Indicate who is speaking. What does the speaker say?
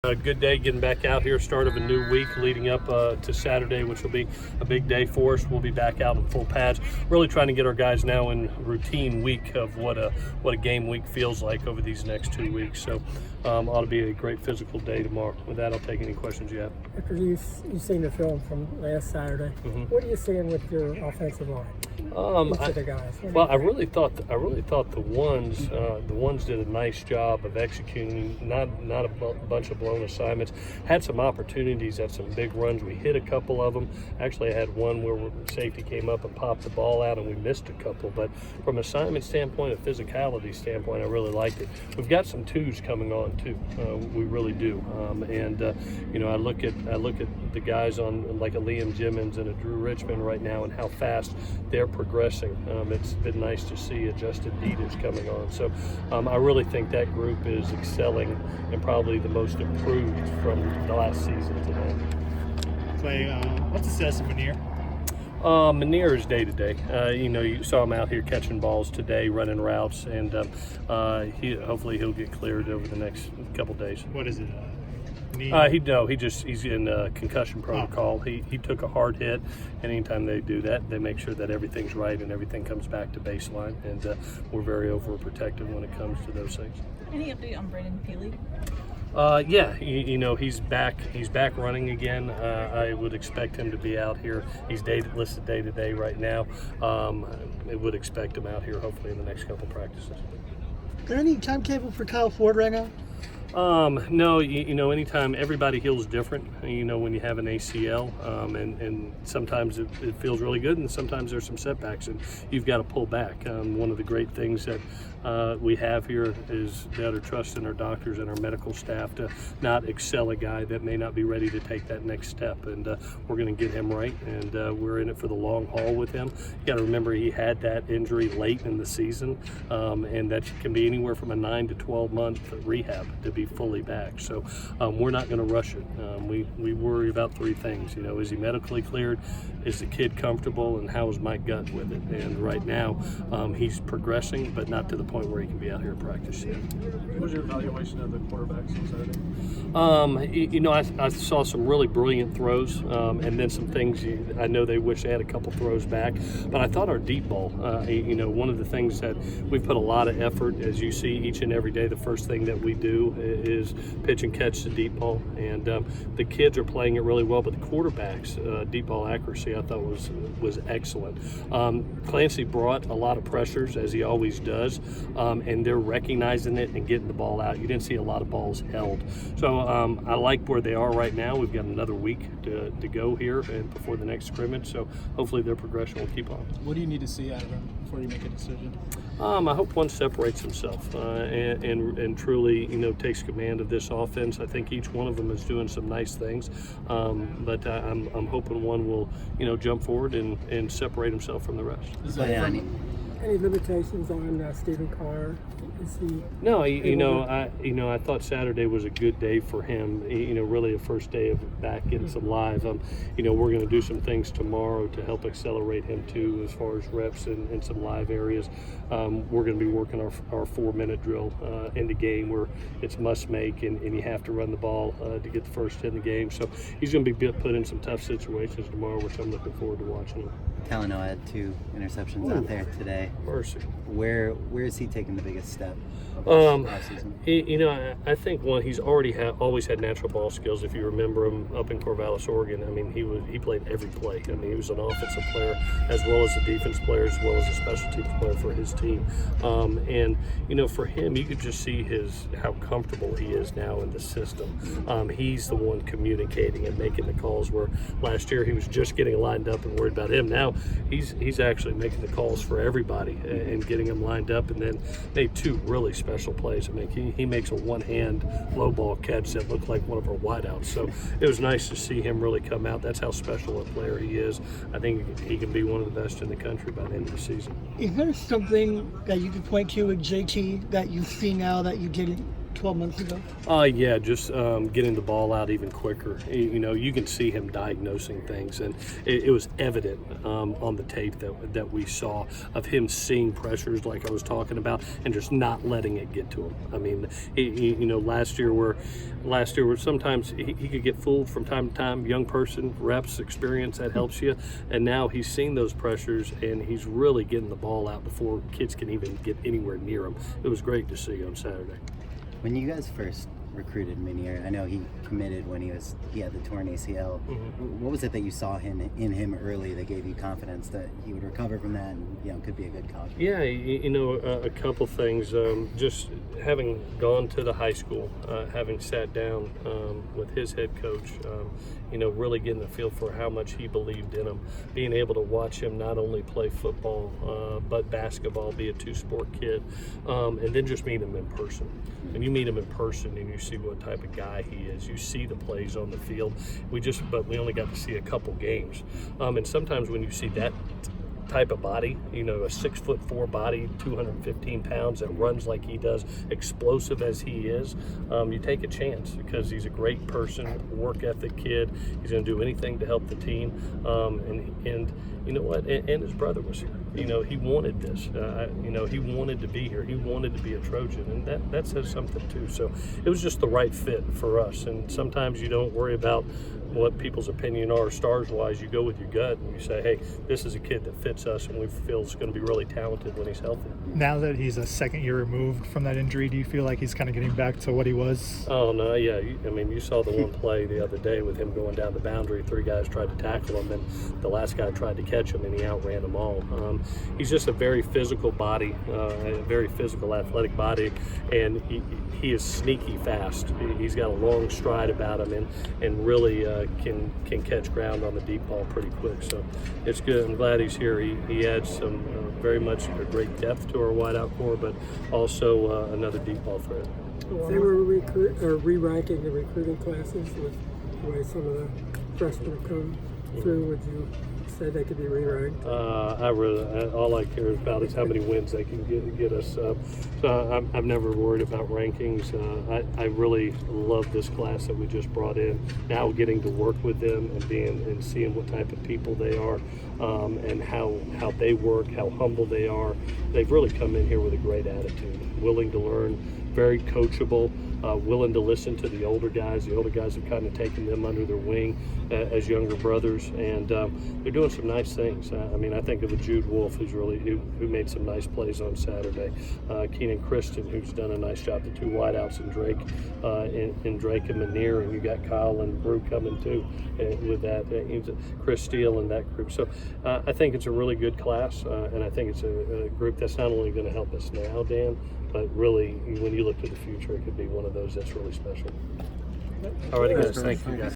Speaker 1: A good day getting back out here, start of a new week leading up to Saturday, which will be a big day for us. We'll be back out in full pads, really trying to get our guys now in routine week of what a game week feels like over these next 2 weeks. So ought to be a great physical day tomorrow. With that, I'll take any questions you have.
Speaker 2: After you've seen the film from last Saturday, what are you seeing with your offensive line? Each of the guys.
Speaker 1: I really thought the ones did a nice job of executing. Not a bunch of blown assignments. Had some opportunities at some big runs. We hit a couple of them. Actually, I had one where safety came up and popped the ball out, and we missed a couple. But from an assignment standpoint, a physicality standpoint, I really liked it. We've got some twos coming on too. We really do. I look at the guys on like a Liam Jimmins and a Drew Richmond right now, and how fast they're progressing. It's been nice to see Justin Deeders coming on. So I really think that group is excelling and probably the most improved from the last season to now.
Speaker 3: Clay, what's the status of Manir?
Speaker 1: Manir is day to day. You saw him out here catching balls today, running routes, and hopefully he'll get cleared over the next couple days.
Speaker 3: What is it?
Speaker 1: He's in concussion protocol. He took a hard hit, and anytime they do that, they make sure that everything's right and everything comes back to baseline. And we're very overprotective when it comes to those things.
Speaker 4: Any update on Brandon Peely?
Speaker 1: He's back. He's back running again. I would expect him to be out here. He's listed day to day right now. I would expect him out here hopefully in the next couple practices.
Speaker 5: Is there any timetable for Kyle Ford right now?
Speaker 1: No, anytime everybody heals different, when you have an ACL, and sometimes it feels really good and sometimes there's some setbacks and you've got to pull back. One of the great things that we have here is the utter trust in our doctors and our medical staff to not excel a guy that may not be ready to take that next step, and we're going to get him right, and we're in it for the long haul with him. You got to remember he had that injury late in the season, and that can be anywhere from a 9 to 12 month rehab to be fully back. So we're not going to rush it. We worry about three things. Is he medically cleared? Is the kid comfortable? And how is my gut with it? And right now he's progressing, but not to the point where he can be out here practice yet.
Speaker 6: What was your evaluation of the quarterbacks on Saturday?
Speaker 1: I saw some really brilliant throws, and then some things I know they wish they had a couple throws back. But I thought our deep ball, one of the things that we've put a lot of effort, as you see each and every day, the first thing that we do is pitch and catch the deep ball, and the kids are playing it really well. But the quarterbacks' deep ball accuracy, I thought was excellent. Clancy brought a lot of pressures, as he always does. And they're recognizing it and getting the ball out. You didn't see a lot of balls held. So I like where they are right now. We've got another week to go here and before the next scrimmage. So hopefully their progression will keep on.
Speaker 6: What do you need to see out of them before you make a decision?
Speaker 1: I hope one separates himself and truly, takes command of this offense. I think each one of them is doing some nice things, but I'm hoping one will, jump forward and separate himself from the rest.
Speaker 2: Any limitations on Stephen Carr?
Speaker 1: No, I thought Saturday was a good day for him. Really a first day of back getting some live. We're going to do some things tomorrow to help accelerate him too, as far as reps and some live areas. We're going to be working our 4-minute drill in the game where it's must make, and you have to run the ball to get the first hit in the game. So he's going to be put in some tough situations tomorrow, which I'm looking forward to watching him.
Speaker 7: Talano had 2 interceptions out there today.
Speaker 1: Mercy.
Speaker 7: Where is he taking the biggest step?
Speaker 1: I think he's always had natural ball skills. If you remember him up in Corvallis, Oregon, he played every play. He was an offensive player as well as a defense player as well as a special teams player for his team. For him, you could just see how comfortable he is now in the system. He's the one communicating and making the calls, where last year he was just getting lined up and worried about him. Now he's actually making the calls for everybody and getting them lined up, and then made 2 really special plays. He makes a one-hand low ball catch that looked like one of our wideouts. So it was nice to see him really come out. That's how special a player he is. I think he can be one of the best in the country by the end of the season.
Speaker 5: Is there something that you could point to with JT that you see now that you didn't 12 months ago?
Speaker 1: Yeah, just getting the ball out even quicker. You can see him diagnosing things, and it was evident on the tape that we saw of him seeing pressures like I was talking about, and just not letting it get to him. I mean, last year where sometimes he could get fooled from time to time. Young person, reps, experience, that helps you. And now he's seeing those pressures, and he's really getting the ball out before kids can even get anywhere near him. It was great to see on Saturday.
Speaker 7: When you guys first recruited Minier, I know he committed when he had the torn ACL.
Speaker 1: Mm-hmm.
Speaker 7: What was it that you saw in him early that gave you confidence that he would recover from that and could be a good coach?
Speaker 1: Yeah, a couple things. Just having gone to the high school, having sat down with his head coach, really getting a feel for how much he believed in him, being able to watch him not only play football but basketball, be a two-sport kid, and then just meet him in person. And you meet him in person and you see what type of guy he is. You see the plays on the field. But we only got to see a couple games. And sometimes when you see that type of body, a 6'4" body, 215 pounds, that runs like he does, explosive as he is, you take a chance because he's a great person, work ethic kid. He's going to do anything to help the team. And you know what? And his brother was here. He wanted this. He wanted to be here. He wanted to be a Trojan, and that says something too. So it was just the right fit for us. And sometimes you don't worry about what people's opinion are stars-wise. You go with your gut and you say, hey, this is a kid that fits us and we feel is going to be really talented when he's healthy.
Speaker 3: Now that he's a second year removed from that injury, do you feel like he's kind of getting back to what he was?
Speaker 1: Oh, no, yeah. You saw the one play the other day with him going down the boundary. 3 guys tried to tackle him, and the last guy tried to catch him, and he outran them all. He's just a very physical body, a very physical, athletic body, and he is sneaky fast. He's got a long stride about him and really can catch ground on the deep ball pretty quick. So it's good. I'm glad he's here. He adds some very much a great depth to our wideout core, but also another deep ball threat.
Speaker 2: They were re-ranking the recruiting classes with the way some of the freshmen have come through. Would you say they could be re-ranked?
Speaker 1: All I care about is how many wins they can get us. So I'm never worried about rankings. I really love this class that we just brought in. Now getting to work with them and seeing what type of people they are, and how they work, how humble they are. They've really come in here with a great attitude, willing to learn, very coachable, willing to listen to the older guys. The older guys have kind of taken them under their wing as younger brothers, and they're doing some nice things. I think of a Jude Wolf who made some nice plays on Saturday. Keenan Christian, who's done a nice job. The 2 wideouts and Drake and Minier, and you got Kyle and Brew coming too with that. Chris Steele and that group. So I think it's a really good class, and I think it's a group that's not only going to help us now, Dan, but really when you look to the future, it could be one of those that's really special. All right, guys. Thank you, guys.